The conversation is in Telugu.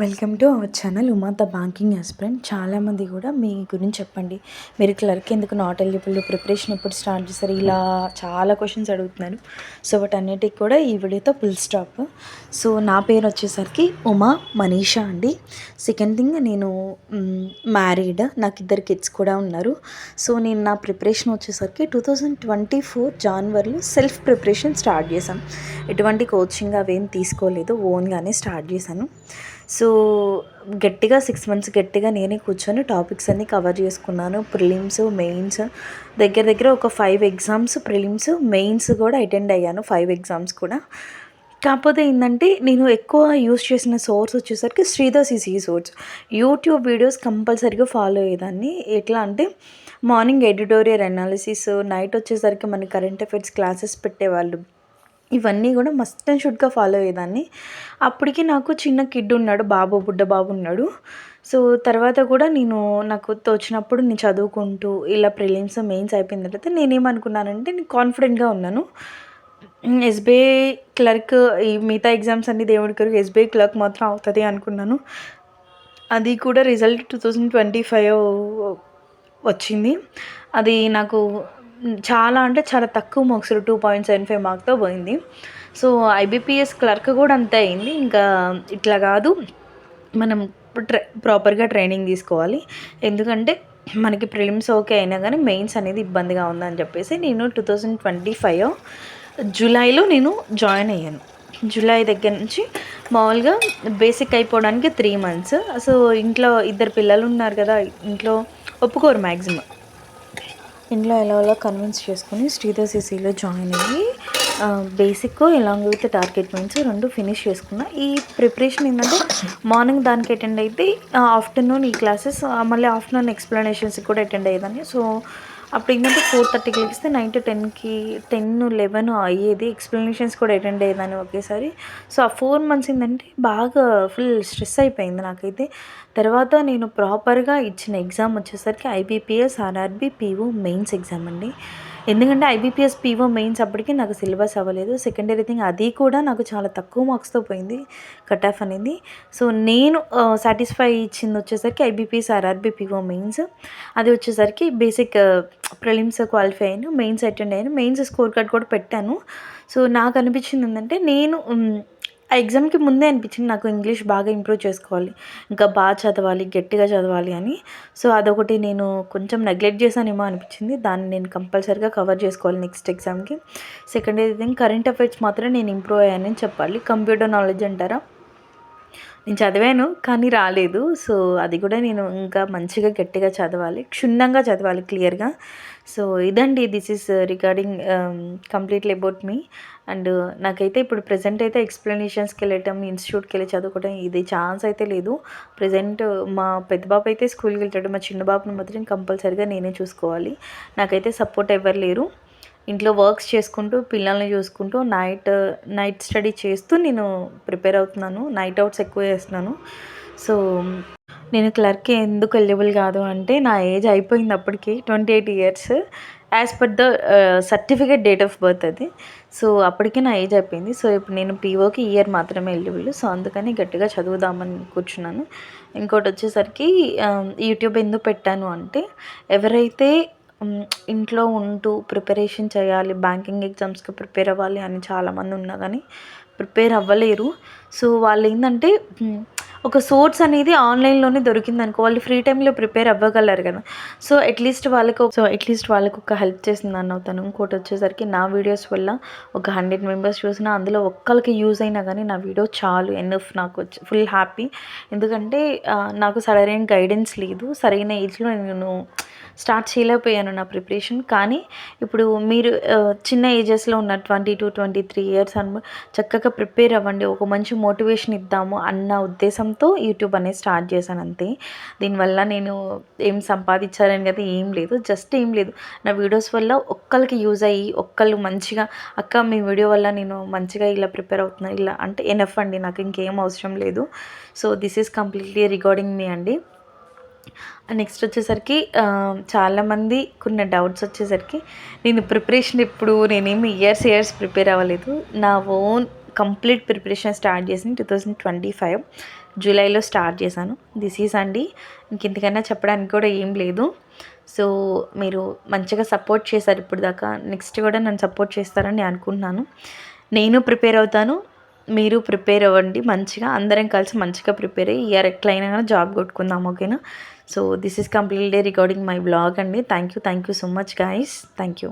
Welcome to our channel Uma the banking aspirant. చాలామంది కూడా మీ గురించి చెప్పండి, మీరు క్లర్క్ ఎందుకు నాట్ ఎలిజిబుల్, ప్రిపరేషన్ ఎప్పుడు స్టార్ట్ చేస్తారు, ఇలా చాలా క్వశ్చన్స్ అడుగుతున్నారు. సో వాటన్నిటికి కూడా ఈ వీడియోతో ఫుల్ స్టాప్. సో నా పేరు వచ్చేసరికి ఉమా మనీషా అండి. సెకండ్ థింగ్, నేను మ్యారీడ్, నాకు 2 కిడ్స్ కూడా ఉన్నారు. సో నేను నా ప్రిపరేషన్ వచ్చేసరికి 2024 జనవరిలో సెల్ఫ్ ప్రిపరేషన్ స్టార్ట్ చేశాను. ఎటువంటి కోచింగ్ అవేం తీసుకోలేదు, ఓన్గానే స్టార్ట్ చేశాను. సో గట్టిగా 6 మంత్స్ గట్టిగా నేనే కూర్చొని టాపిక్స్ అన్నీ కవర్ చేసుకున్నాను. ప్రిలిమ్స్, మెయిన్స్ దగ్గర ఒక 5 ఎగ్జామ్స్, ప్రిలిమ్స్, మెయిన్స్ కూడా అటెండ్ అయ్యాను. 5 ఎగ్జామ్స్ కూడా. కాకపోతే ఏంటంటే నేను ఎక్కువ యూస్ చేసిన సోర్స్ వచ్చేసరికి Sridhar CC source. YouTube videos కంపల్సరీగా ఫాలో అయ్యేదాన్ని. ఎట్లా అంటే మార్నింగ్ ఎడిటోరియల్ అనాలిసిస్, నైట్ వచ్చేసరికి మన కరెంట్ అఫైర్స్ క్లాసెస్ పెట్టేవాళ్ళు. ఇవన్నీ కూడా మస్ట్ అండ్ షుడ్గా ఫాలో అయ్యేదాన్ని. అప్పటికి నాకు చిన్న కిడ్ ఉన్నాడు, బుడ్డ బాబు ఉన్నాడు. సో తర్వాత కూడా నాకు తోచినప్పుడు నేను చదువుకుంటూ ఇలా ప్రిలిమ్స్, మెయిన్స్ అయిపోయిన తర్వాత నేనేమనుకున్నానంటే, నేను కాన్ఫిడెంట్గా ఉన్నాను. ఎస్బీఐ క్లర్క్, ఈ మిగతా ఎగ్జామ్స్ అన్ని దేవుడి కొరకు, ఎస్బీఐ క్లర్క్ మాత్రం అవుతుంది అనుకున్నాను. అది కూడా రిజల్ట్ 2025 వచ్చింది. అది నాకు చాలా అంటే చాలా తక్కువ మార్క్స్, 2.75 మార్క్తో పోయింది. సో ఐబీపీఎస్ క్లర్క్ కూడా అంతే అయింది. ఇంకా ఇట్లా కాదు, మనం ప్రాపర్గా ట్రైనింగ్ తీసుకోవాలి. ఎందుకంటే మనకి ప్రిలిమ్స్ ఓకే అయినా కానీ మెయిన్స్ అనేది ఇబ్బందిగా ఉందని చెప్పేసి నేను 2025 జూలైలో నేను జాయిన్ అయ్యాను. జూలై దగ్గర నుంచి మామూలుగా బేసిక్ అయిపోవడానికి 3 మంత్స్. సో ఇంట్లో 2 పిల్లలు ఉన్నారు కదా, ఇంట్లో ఒప్పుకోరు మ్యాక్సిమం. ఇంట్లో ఎలా కన్విన్స్ చేసుకుని శ్రీధర్ సిసిలో జాయిన్ అయ్యి basic along with target mains 2 finish చేసుకున్నా. ఈ ప్రిపరేషన్ ఏంటంటే మార్నింగ్ దానికి అటెండ్ అయితే ఆఫ్టర్నూన్ ఈ క్లాసెస్, మళ్ళీ ఆఫ్టర్నూన్ ఎక్స్ప్లెనేషన్స్కి కూడా అటెండ్ అయ్యేదాన్ని. సో అప్పుడు ఏంటంటే 4:30కి లేస్తే నైట్ 10కి 10-11 అయ్యేది. ఎక్స్ప్లెనేషన్స్ కూడా అటెండ్ అయ్యేదాన్ని ఒకేసారి. సో ఆ 4 మంత్స్ ఏంటంటే బాగా ఫుల్ స్ట్రెస్ అయిపోయింది నాకైతే. తర్వాత నేను ప్రాపర్గా ఇచ్చిన ఎగ్జామ్ వచ్చేసరికి IBPS RRB PO mains exam అండి. ఎందుకంటే ఐబీపీఎస్ పీఓ మెయిన్స్ అప్పటికి నాకు సిలబస్ అవ్వలేదు. సెకండరీ థింగ్, అది కూడా నాకు చాలా తక్కువ మార్క్స్తో పోయింది కట్ ఆఫ్ అనేది. సో నేను సాటిస్ఫై ఇచ్చింది వచ్చేసరికి ఐబీపీఎస్ ఆర్ఆర్బీ పీఓ మెయిన్స్. అది వచ్చేసరికి బేసిక్ ప్రిలిమ్స్ క్వాలిఫై అయ్యాను, మెయిన్స్ అటెండ్ అయ్యాను, మెయిన్స్ స్కోర్ కార్డ్ కూడా పెట్టాను. సో నాకు అనిపించింది ఏంటంటే, నేను ఆ ఎగ్జామ్కి ముందే అనిపించింది నాకు ఇంగ్లీష్ బాగా ఇంప్రూవ్ చేసుకోవాలి, ఇంకా బాగా చదవాలి, గట్టిగా చదవాలి అని. సో అదొకటి నేను కొంచెం నెగ్లెక్ట్ చేశానేమో అనిపించింది. దాన్ని నేను కంపల్సరీగా కవర్ చేసుకోవాలి నెక్స్ట్ ఎగ్జామ్కి. సెకండ్ థింగ్, కరెంట్ అఫైర్స్ మాత్రం నేను ఇంప్రూవ్ అయ్యానని చెప్పాలి. కంప్యూటర్ నాలెడ్జ్ అంటారా, నేను చదివాను కానీ రాలేదు. సో అది కూడా నేను ఇంకా మంచిగా గట్టిగా చదవాలి, క్షుణ్ణంగా చదవాలి, క్లియర్గా. సో ఇదండి, this is regarding completely about me. And నాకైతే ఇప్పుడు ప్రజెంట్ అయితే ఎక్స్ప్లెనేషన్స్కి వెళ్ళటం, ఇన్స్టిట్యూట్కి వెళ్ళి చదువుకోవడం ఇది ఛాన్స్ అయితే లేదు. ప్రజెంట్ మా పెద్ద బాబు అయితే స్కూల్కి వెళ్తాడు, మా చిన్న బాబుని మాత్రం కంపల్సరీగా నేనే చూసుకోవాలి. నాకైతే సపోర్ట్ ఎవరు లేరు. ఇంట్లో వర్క్స్ చేసుకుంటూ, పిల్లల్ని చూసుకుంటూ, నైట్ స్టడీ చేస్తూ నేను ప్రిపేర్ అవుతున్నాను. నైట్ అవుట్స్ ఎక్కువ చేస్తున్నాను. సో నేను క్లర్క్కి ఎందుకు ఎలిజిబుల్ కాదు అంటే, నా ఏజ్ అయిపోయింది అప్పటికి 28 years as per the certificate date of birth అది. సో అప్పటికే నా ఏజ్ అయిపోయింది. సో ఇప్పుడు నేను పీఓకి ఇయర్ మాత్రమే ఎలిజిబుల్. సో అందుకని గట్టిగా చదువుదామని కూర్చున్నాను. ఇంకోటి వచ్చేసరికి యూట్యూబ్ ఎందుకు పెట్టాను అంటే, ఎవరైతే ఇంట్లో ఉంటూ ప్రిపరేషన్ చేయాలి, బ్యాంకింగ్ ఎగ్జామ్స్కి ప్రిపేర్ అవ్వాలి అని చాలామంది ఉన్నా కానీ ప్రిపేర్ అవ్వలేరు. సో వాళ్ళు ఏంటంటే, ఒక సోర్స్ అనేది ఆన్లైన్లోనే దొరికిందనుకో, వాళ్ళు ఫ్రీ టైంలో ప్రిపేర్ అవ్వగలరు కదా. సో అట్లీస్ట్ వాళ్ళకు ఒక హెల్ప్ చేసిందని అవుతాను. ఇంకోటి వచ్చేసరికి నా వీడియోస్ వల్ల ఒక 100 మెంబర్స్ చూసినా అందులో ఒక్కరికి యూజ్ అయినా కానీ నా వీడియో చాలు, ఎనఫ్. నాకు ఫుల్ హ్యాపీ. ఎందుకంటే నాకు సరైన గైడెన్స్ లేదు, సరైన ఏజ్లో నేను స్టార్ట్ చేయలేకపోయాను నా ప్రిపరేషన్. కానీ ఇప్పుడు మీరు చిన్న ఏజెస్లో ఉన్న 22-23 years చక్కగా ప్రిపేర్ అవ్వండి, ఒక మంచి మోటివేషన్ ఇద్దాము అన్న ఉద్దేశంతో యూట్యూబ్ అనేది స్టార్ట్ చేశాను అంతే. దీనివల్ల నేను ఏం సంపాదించాలని కదా ఏం లేదు, జస్ట్ ఏం లేదు, నా వీడియోస్ వల్ల ఒక్కరికి యూజ్ అయ్యి ఒక్కళ్ళు మంచిగా, అక్క మీ వీడియో వల్ల నేను మంచిగా ఇలా ప్రిపేర్ అవుతున్నాను ఇలా అంటే ఎనఫ్ అండి, నాకు ఇంకేం అవసరం లేదు. So this is completely regarding me అండి. నెక్స్ట్ వచ్చేసరికి చాలామంది కొన్ని డౌట్స్ వచ్చేసరికి, నేను ప్రిపరేషన్ ఇప్పుడు నేనేమి ఇయర్స్ ప్రిపేర్ అవ్వలేదు. నా ఓన్ కంప్లీట్ ప్రిపరేషన్ స్టార్ట్ చేసింది 2025 జూలైలో స్టార్ట్ చేశాను. దిస్ ఈజ్ అండి. ఇంకెంతకన్నా చెప్పడానికి కూడా ఏం లేదు. సో మీరు మంచిగా సపోర్ట్ చేశారు ఇప్పుడు దాకా. నెక్స్ట్ కూడా నన్ను సపోర్ట్ చేస్తారని నేను అనుకుంటున్నాను. నేను ప్రిపేర్ అవుతాను, మీరు ప్రిపేర్ అవ్వండి మంచిగా. అందరం కలిసి మంచిగా ప్రిపేర్ అయ్యి ఇయర్ ఎట్లయినా కానీ జాబ్ కొట్టుకుందాం, ఓకేనా? So this is completely recording my blog అండి. Thank you so much guys. Thank you.